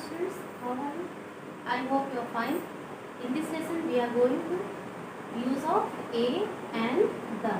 students, how are you? I hope you are fine. In this lesson we are going to use of a and the.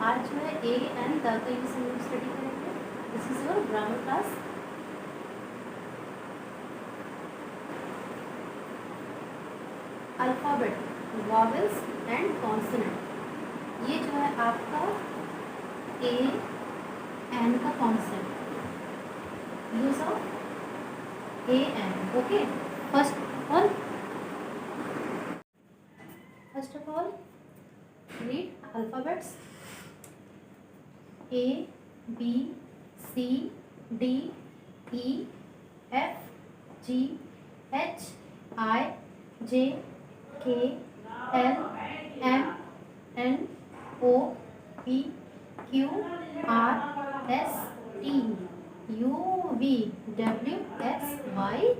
आज जो है a and the का use हम लोग study करेंगे. This is your grammar class. Alphabet, vowels and consonant. ये जो है आपका a and का concept. Use of a and. Okay. First of all, read alphabets. A, B, C, D, E, F, G, H, I, J, K, L, M, N, O, P, Q, R, S, T, U, V, W, X, Y,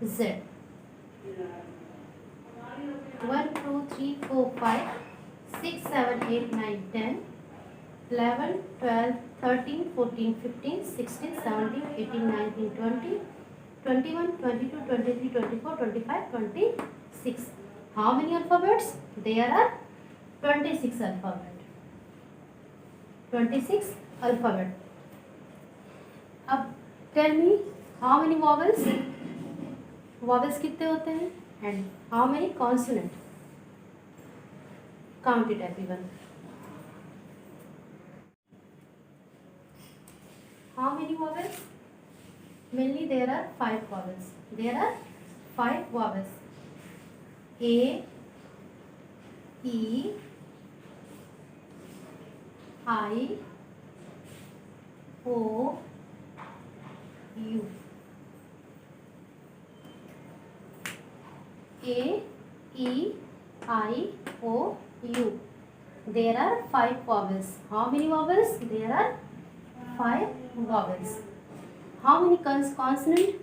Z. 1, 2, 3, 4, 5, 6, 7, 8, 9, 10, 11, 12, 13, 14, 15, 16, 17, 18, 19, 20, 21, 22, 23, 24, 25, 26. How many alphabets? There are 26 alphabet. 26 alphabet. अब tell me how many vowels? Vowels कितने होते हैं? And how many consonant? Count it everyone. How many vowels? Mainly there are 5 vowels. There are 5 vowels. A, E, I, O, U. A, E, I, O, U. There are 5 vowels. How many vowels? There are 5 vowels. How many consonant?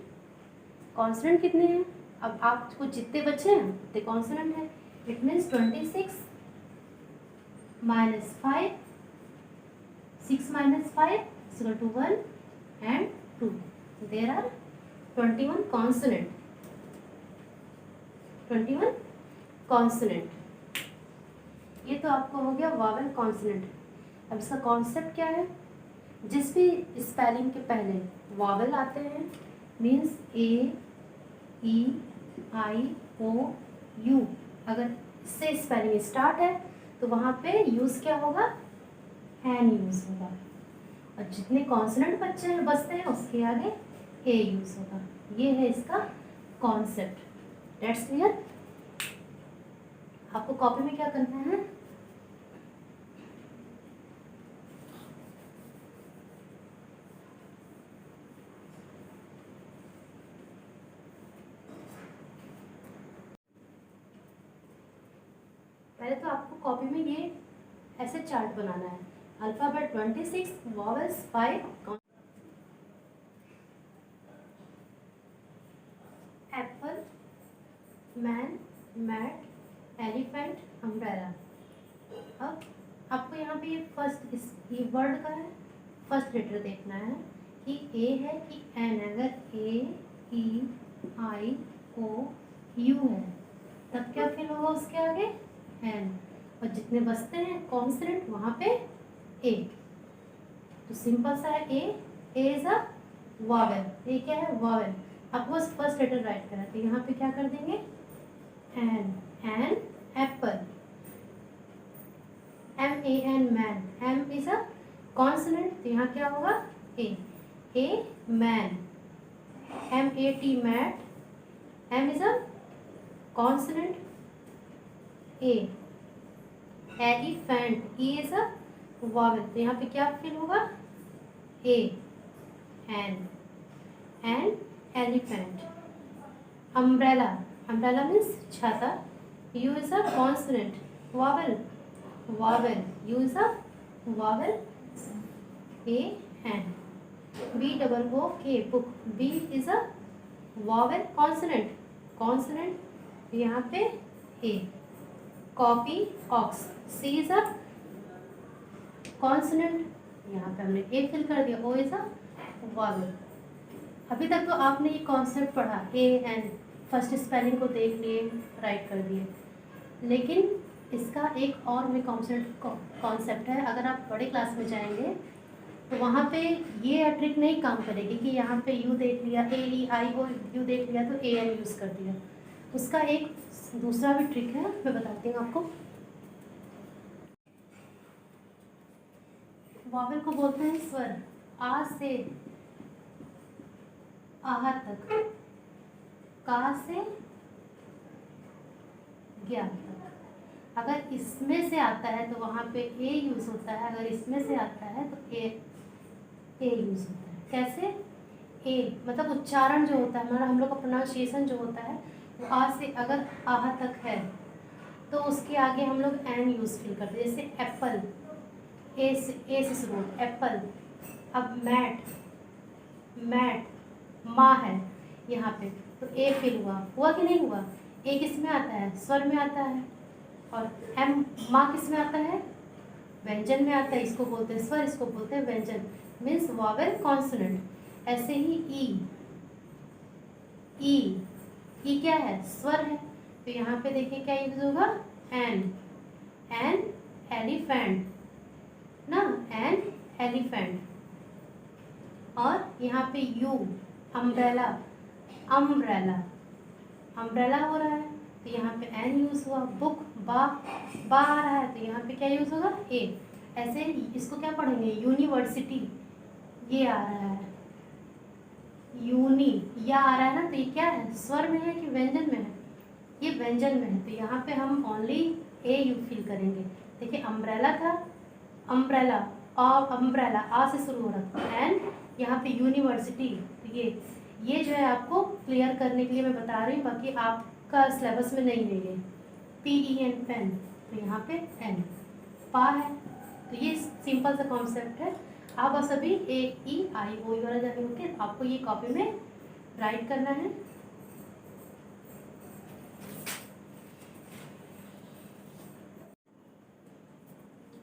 Consonant कितने हैं? अब आपको जितने बचे हैं उतने consonant है. It means 26 minus 5. 6 minus 5 is equal to 1 and 2. There are 21 consonant. 21 consonant. ये तो आपको हो गया वावल कॉन्सोनेंट. अब इसका कॉन्सेप्ट क्या है? जिस भी स्पेलिंग के पहले वावल आते हैं means A, E, I, O, you, अगर इससे स्पेलिंग स्टार्ट है तो वहाँ पे यूज़ क्या होगा? एन यूज़ होगा. और जितने कॉन्सोनेंट बचते हैं उसके आगे ए यूज़ होगा. ये है इसका कॉन्सेप्ट. That's clear? आपको कॉपी में क्या करना है? पहले तो आपको कॉपी में ये ऐसे चार्ट बनाना है. Alphabet 26, vowels 5, apple, man, mat, elephant, umbrella. अब आपको यहाँ पे ये फर्स्ट ये वर्ड का है फर्स्ट लेटर देखना है कि ए है कि एन. अगर ए, ई, आई, ओ, यू है तब क्या फिल होगा उसके आगे? एन. और जितने बचते हैं कॉन्सोनेंट वहाँ पे ए. तो सिंपल सा है ए इज अ वॉवेल. ए क्या है? वॉवेल. आपको बस फर्स्ट लेटर राइट करना है तो यहाँ पे क्या कर देंगे? An. An apple. M A N man. M is a consonant तो यहाँ क्या होगा? A man. M A T mat. M is a consonant a. Elephant. E is a vowel तो यहाँ पे क्या फिल होगा? A. An elephant. Umbrella. Umbrella means छाता. U is a consonant. Vowel. U is a vowel. A N. B double O K book. B is a vowel consonant. Consonant यहाँ पे A. Copy ox. C is a consonant. यहाँ पे हमने A fill कर दिया. O is a vowel. अभी तक तो आपने ये कॉन्सेप्ट पढ़ा, ए एन, फर्स्ट स्पेलिंग को देख लिए, राइट कर दिए, लेकिन इसका एक और भी कॉन्सेप्ट है। अगर आप बड़े क्लास में जाएंगे तो वहाँ पे ये ट्रिक नहीं काम करेगी कि यहाँ पे यू देख लिया, ए ई आई ओ यू देख लिया तो ए एन यूज़ कर दिया। उसका एक दूसरा भी ट्रिक है, मैं बताती हूँ आपको। वॉवेल को बोलते हैं स्वर, आ से आह तक, का से ज्ञा तक। अगर इसमें से आता है तो वहाँ पे ए यूज़ होता है, अगर इसमें से आता है तो ए यूज़ होता है। कैसे? ए मतलब उच्चारण जो होता है हमारा, हम लोग का प्रोनाउंसिएशन जो होता है वो आ से अगर आह तक है तो उसके आगे हम लोग एन यूज़ फील करते हैं। जैसे एप्पल, ए से शुरू, एप्पल। अब मैट माँ है यहाँ पे, तो ए फील हुआ कि नहीं हुआ? ए किस में आता है? स्वर में आता है। और एम माँ किस में आता है? व्यंजन में आता है। इसको बोलते हैं स्वर, इसको बोलते हैं व्यंजन, मीन्स वॉवेल कॉन्सोनेंट। ऐसे ही ई क्या है? स्वर है। तो यहाँ पे देखिए क्या यूज होगा? एन एलिफेंट ना, एन एलिफेंट। और यहाँ पे यू अम्ब्रेला हो रहा है तो यहाँ पे एन यूज हुआ। बुक बा आ रहा है तो यहाँ पे क्या यूज होगा? ए। ऐसे इसको क्या पढ़ेंगे? यूनिवर्सिटी, ये आ रहा है यूनी, या आ रहा है ना, तो ये क्या है? स्वर में है कि व्यंजन में है? ये व्यंजन में है, तो यहाँ पे हम ओनली ए यू फील करेंगे। देखिए अम्ब्रेला था, अम्ब्रेला, अम्ब्रेला आ से शुरू हो रहा है, एंड यहाँ पे यूनिवर्सिटी। तो ये जो है आपको क्लियर करने के लिए मैं बता रही हूँ, बाकी आपका सिलेबस में नहीं है ये। PEN पेन, तो यहाँ पे एन पा है। तो ये सिंपल सा कॉन्सेप्ट है। आप बस अभी ए ई आई ओ वाला जाने होके आपको ये कॉपी में राइट करना है।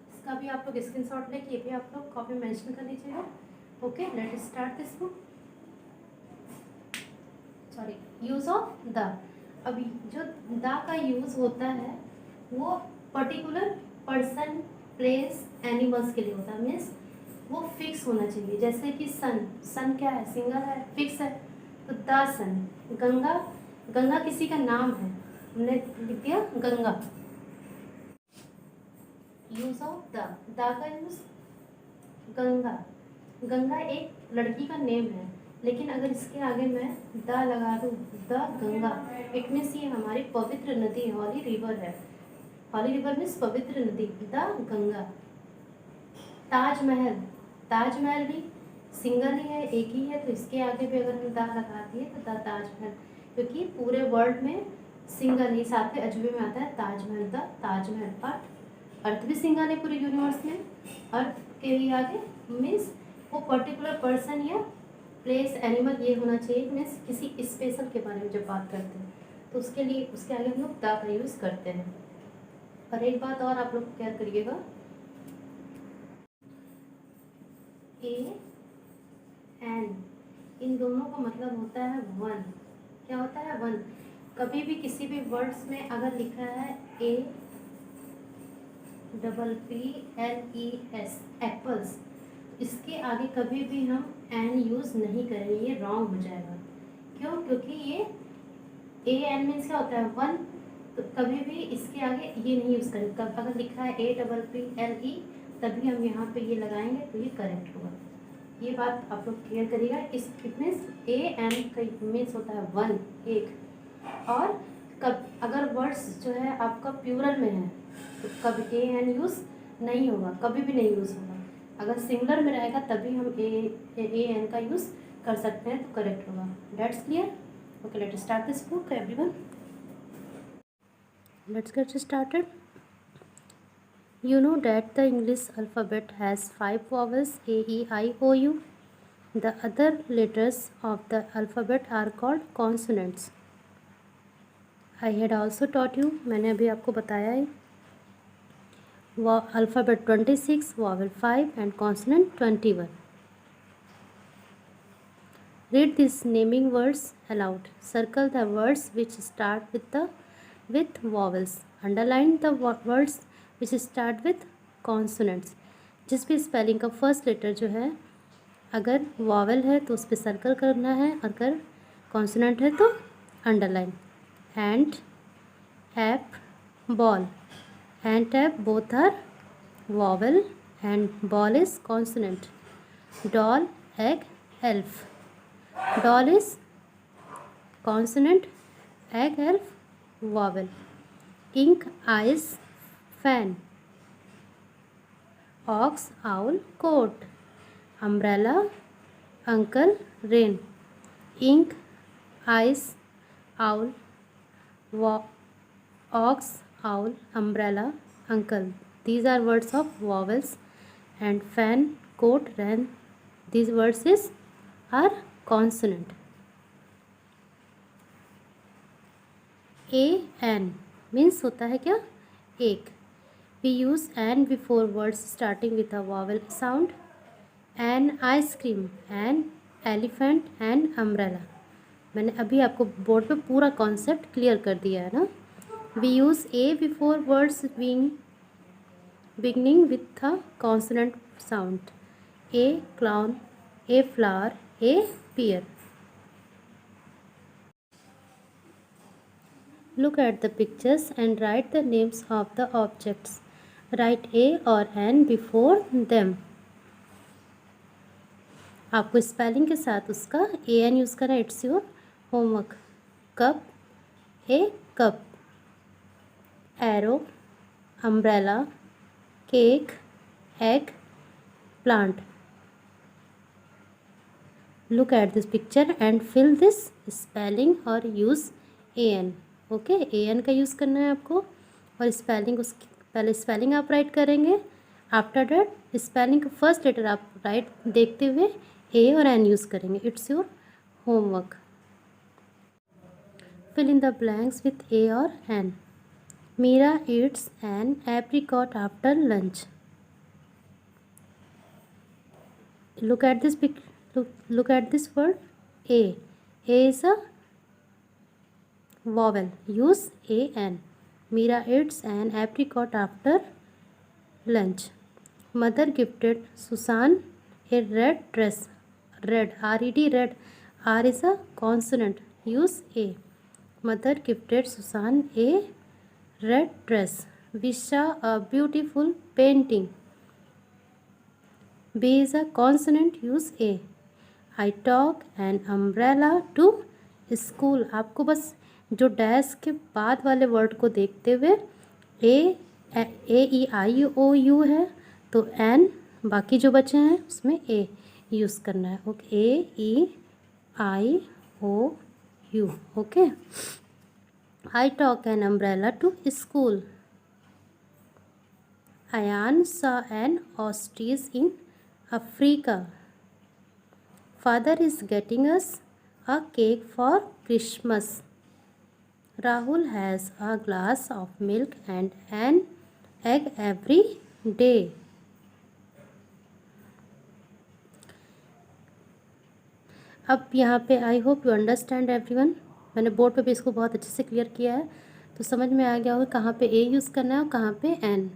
इसका भी आप लोग स्क्रीनशॉट लेके ये भी आप लोग कॉपी मेंशन कर लीजिएगा। Okay, let start this book. Sorry, use of the. अभी जो द का यूज होता है वो पर्टिकुलर पर्सन, प्लेस, एनिमल्स के लिए होता है। मीन्स वो फिक्स होना चाहिए। जैसे कि सन क्या है? सिंगल है, फिक्स है, तो द सन। गंगा किसी का नाम है, हमने लिख दिया गंगा। यूज ऑफ द का यूज गंगा एक लड़की का नेम है, लेकिन अगर इसके आगे मैं द लगा दूँ, द गंगा, इट मीन्स ये हमारी पवित्र नदी, हॉली रिवर है। हॉली रिवर मीन्स पवित्र नदी, द गंगा। ताजमहल भी सिंगल ही है, एक ही है, तो इसके आगे भी अगर हम द लगा दिए तो द ताजमहल, क्योंकि पूरे वर्ल्ड में सिंगल ही, सातवें अजूबे में आता है ताजमहल, द ताजमहल। अर्थ भी सिंगल है पूरे यूनिवर्स में। अर्थ के लिए आगे मीन्स वो पर्टिकुलर पर्सन या प्लेस, एनिमल ये होना चाहिए। मीन्स किसी स्पेशल के बारे में जब बात करते हैं तो उसके लिए उसके आगे हम लोग द का यूज़ करते हैं। और एक बात और आप लोग क्या करिएगा, ए एन इन दोनों का मतलब होता है वन। क्या होता है? वन। कभी भी किसी भी वर्ड्स में अगर लिखा है APPLES एप्पल्स, इसके आगे कभी भी हम एन यूज़ नहीं करेंगे, ये रॉन्ग हो जाएगा। क्यों? क्योंकि ये AN मीन्स क्या होता है? वन। तो कभी भी इसके आगे ये नहीं यूज़ करेंगे। अगर लिखा है APPLE तभी हम यहाँ पे ये लगाएंगे तो ये करेक्ट होगा। ये बात आप लोग क्लियर करिएगा। इस मीन्स AN का मीन्स होता है वन, एक। और कब अगर वर्ड्स जो है आपका प्लूरल में है तो कभी AN यूज़ नहीं होगा, कभी भी नहीं यूज़ होगा। अगर सिंगुलर में रहेगा तभी हम AN का यूज़ कर सकते हैं, तो करेक्ट होगा। That's clear? Okay, let's start this book everyone. Let's get started. You know that the English alphabet has 5 vowels, A, E, I, O, U. The other letters of the alphabet are called consonants. I had also taught you, मैंने अभी आपको बताया है, alphabet 26, vowel 5 and consonant 21. Read these naming words aloud. Circle the words which start with vowels. Underline the words which start with consonants. जिस भी spelling का first letter जो है अगर वॉवल है तो उस पर सर्कल करना है, अगर कॉन्सोनेंट है तो underline. End, app, ball. End app both are vowel and ball is consonant. Doll, egg, elf. Doll is consonant, egg, elf, vowel. Ink, eyes, fan. Ox, owl, coat. Umbrella, uncle, rain. Ink, eyes, owl, ox, owl, umbrella, uncle. These are words of vowels. And fan, coat, rain. These words are consonant. an means होता है क्या, एक. We use an before words starting with a vowel sound. An ice cream, an elephant, an umbrella. मैंने अभी आपको board पे पूरा concept clear कर दिया है ना. We use a before words beginning with a consonant sound. A clown, a flower, a pear. Look at the pictures and write the names of the objects. Write a or an before them. आपको spelling के साथ उसका A N use करना. It's your homework. Cup, A cup. Arrow, umbrella, cake, egg, plant. Look at this picture and fill this spelling or use an. Okay, an का use करना है आपको और स्पेलिंग उसकी पहले स्पेलिंग आप राइट करेंगे. आफ्टर दैट स्पेलिंग का फर्स्ट लेटर आप राइट देखते हुए ए और एन यूज़ करेंगे. It's your homework. Fill in the blanks with a और an. Meera eats an apricot after lunch. Look at this look at this word a. A is a vowel. Use an. Meera eats an apricot after lunch. Mother gifted Susan a red dress. Red, R-E-D, red. R is a consonant. Use a. Mother gifted Susan a red dress. We saw a beautiful painting. B is a consonant. Use a. I took an umbrella to school. आपको बस जो dash के बाद वाले word को देखते हुए ए आई O you है तो एन बाकी जो बचे हैं उसमें ए यूज़ करना है. Okay, A E I O U. Okay. I took an umbrella to school. Ayan saw an ostrich in Africa. Father is getting us a cake for Christmas. Rahul has a glass of milk and an egg every day. अब यहाँ पे I hope you understand everyone. मैंने board पे भी इसको बहुत अच्छे से क्लियर किया है तो समझ में आ गया होगा कहाँ पे ए यूज़ करना है और कहाँ पे an.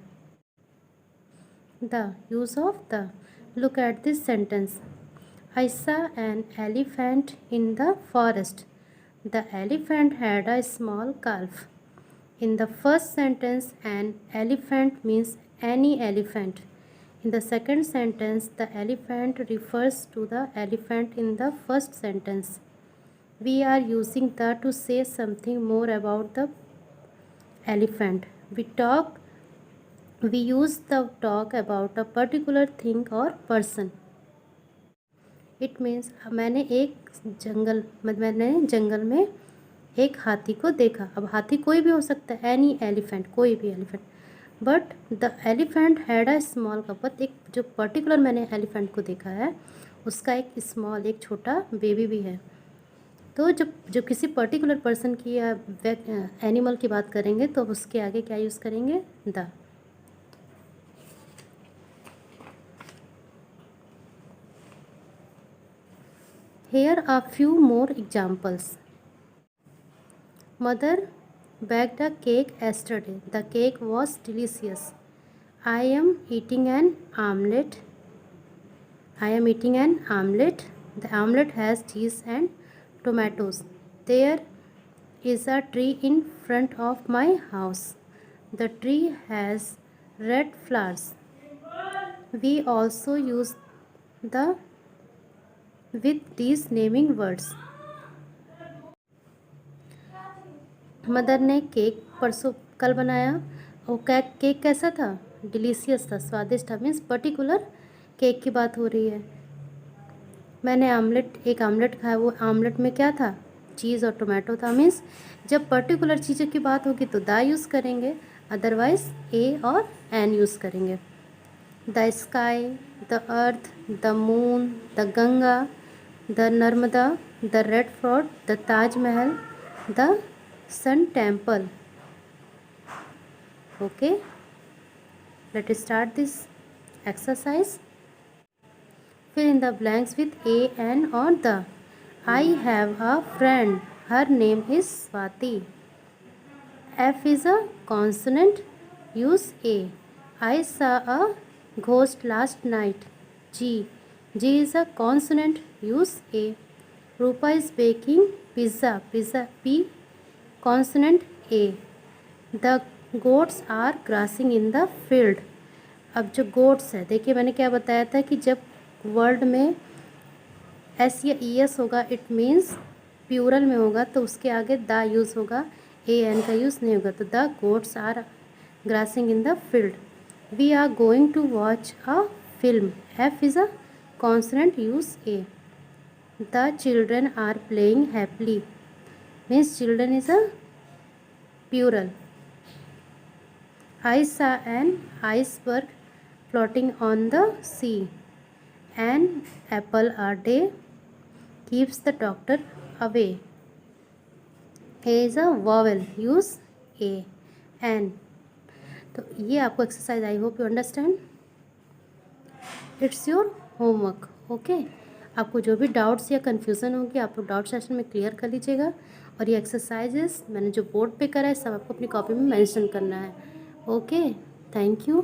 The use of the. Look at this sentence. I saw an elephant in the forest. The elephant had a small calf. In the first sentence, an elephant means any elephant. In the second sentence, the elephant refers to the elephant in the first sentence. We are using the to say something more about the elephant. We use the talk about a particular thing or person. It means मैंने जंगल में एक हाथी को देखा. अब हाथी कोई भी हो सकता है, एनी एलिफेंट, कोई भी elephant. But the elephant had a small cup. But एक जो पर्टिकुलर मैंने एलिफेंट को देखा है उसका एक स्मॉल, एक छोटा बेबी भी है. तो जब किसी पर्टिकुलर पर्सन की या एनिमल की बात करेंगे तो उसके आगे क्या यूज़ करेंगे, the. Here are few more examples. Mother baked a cake yesterday. The cake was delicious. I am eating an omelette. I am eating an omelette. The omelette has cheese and tomatoes. There is a tree in front of my house. The tree has red flowers. We also use the with these naming words. Mother ने cake परसों कल बनाया और cake कैसा था? Delicious था, स्वादिष्ट था। मीन्स पर्टिकुलर केक की बात हो रही है। मैंने एक आमलेट खाया, वो आमलेट में क्या था? चीज़ और टोमेटो था। मीन्स जब पर्टिकुलर चीज़ों की बात होगी तो द यूज़ करेंगे, अदरवाइज ए और एन यूज़ करेंगे। The sky, the earth, the moon, the Ganga, the Narmada, the red fort, the Taj Mahal, the sun temple. Okay, let's start this exercise. Fill in the blanks with a, an or the. I have a friend. Her name is Swati. F is a consonant. Use a. I saw a ghost last night. G. G is a consonant. Use a. Rupa is baking pizza. Pizza P. Consonant A. The goats are grassing in the field. अब जो goats है, देखिए मैंने क्या बताया था कि जब वर्ड में एस या ई एस होगा इट मीन्स प्यूरल में होगा तो उसके आगे द यूज़ होगा, ए एन का यूज़ नहीं होगा। तो the goats are grassing in the field. We are going to watch a film. F is a consonant. Use a. The children are playing happily means children is a plural. I saw an iceberg floating on the sea. An apple a day keeps the doctor away. A is a vowel. Use a. An. तो ये आपको exercise, I hope you understand. It's your homework. Okay, आपको जो भी doubts या confusion होगी आप लोग डाउट सेशन में क्लियर कर लीजिएगा। और ये एक्सरसाइजेस मैंने जो बोर्ड पे करा है सब आपको अपनी कॉपी में मेंशन करना है। Okay, thank you.